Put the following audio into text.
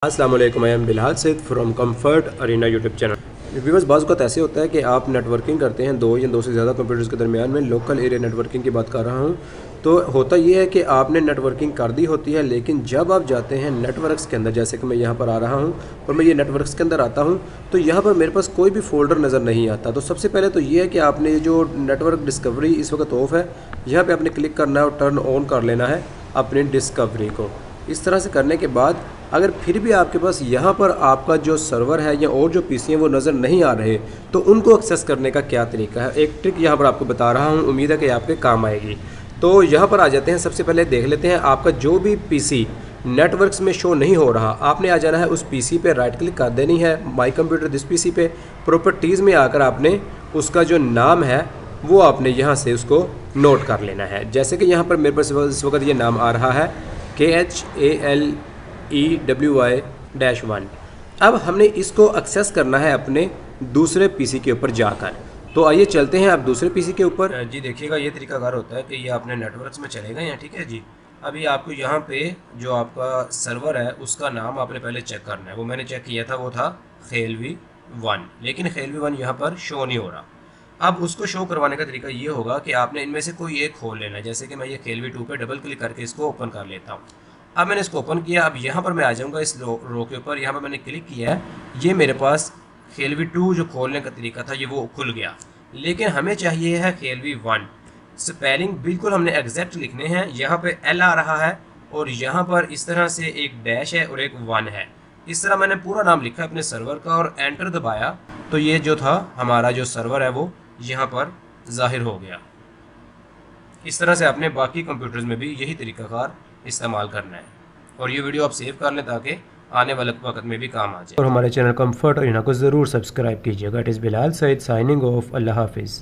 अस्सलाम वालेकुम, I am Bilal Saeed from comfort arena YouTube channel. Viewers, बाज़ वक़्त ऐसे होता है कि आप नेटवर्किंग करते हैं दो या दो से ज़्यादा कंप्यूटर्स के दरमियान में। लोकल एरिया नेटवर्किंग की बात कर रहा हूँ। तो होता ये है कि आपने नेटवर्किंग कर दी होती है, लेकिन जब आप जाते हैं नेटवर्क्स के अंदर, जैसे कि मैं यहाँ पर आ रहा हूँ और मैं ये नेटवर्क्स के अंदर आता हूँ, तो यहाँ पर मेरे पास कोई भी फ़ोल्डर नज़र नहीं आता। तो सबसे पहले तो ये है कि आपने जो नेटवर्क डिस्कवरी इस वक्त ऑफ है, यहाँ पर आपने क्लिक करना है और टर्न ऑन कर लेना है अपनी डिस्कवरी को। इस तरह से करने के बाद अगर फिर भी आपके पास यहाँ पर आपका जो सर्वर है या और जो पीसी हैं वो नज़र नहीं आ रहे, तो उनको एक्सेस करने का क्या तरीका है, एक ट्रिक यहाँ पर आपको बता रहा हूँ, उम्मीद है कि आपके काम आएगी। तो यहाँ पर आ जाते हैं। सबसे पहले देख लेते हैं आपका जो भी पीसी नेटवर्क्स में शो नहीं हो रहा, आपने आ जाना है उस पीसी पे, राइट क्लिक कर देनी है माई कंप्यूटर दिस पीसी पे। प्रॉपर्टीज़ में आकर आपने उसका जो नाम है वो आपने यहाँ से उसको नोट कर लेना है। जैसे कि यहाँ पर मेरे पास इस वक्त ये नाम आ रहा है KHALEWY-1। अब हमने इसको एक्सेस करना है अपने दूसरे पीसी के ऊपर जाकर। तो आइए चलते हैं आप दूसरे पीसी के ऊपर। जी देखिएगा, ये तरीकाकार होता है कि ये आपने नेटवर्क्स में चले गए हैं, ठीक है जी। अभी आपको यहाँ पे जो आपका सर्वर है उसका नाम आपने पहले चेक करना है। वो मैंने चेक किया था, वो था खेलवी 1, लेकिन खेलवी 1 यहाँ पर शो नहीं हो रहा। अब उसको शो करवाने का तरीका ये होगा कि आपने इनमें से कोई एक खोल लेना है। जैसे कि मैं ये खेलवी 2 पे डबल क्लिक करके इसको ओपन कर लेता हूँ। अब मैंने इसको ओपन किया। अब यहाँ पर मैं आ जाऊँगा इस रो के ऊपर। यहाँ पर मैंने क्लिक किया है, ये मेरे पास खेलवी 2 जो खोलने का तरीका था ये वो खुल गया। लेकिन हमें चाहिए है खेलवी 1। स्पेलिंग बिल्कुल हमने एग्जैक्ट लिखने हैं। यहाँ पे L आ रहा है और यहाँ पर इस तरह से एक डैश है और एक 1 है। इस तरह मैंने पूरा नाम लिखा अपने सर्वर का और एंटर दबाया, तो ये जो था हमारा जो सर्वर है वो यहाँ पर ज़ाहिर हो गया। इस तरह से आपने बाकी कंप्यूटर्स में भी यही तरीकाकार इस्तेमाल करना है। और ये वीडियो आप सेव कर लें ताकि आने वाले वक्त में भी काम आ जाए। और हमारे चैनल कंफर्ट अरीना को ज़रूर सब्सक्राइब कीजिएगा। It is Bilal Saeed signing off. अल्लाह हाफिज़।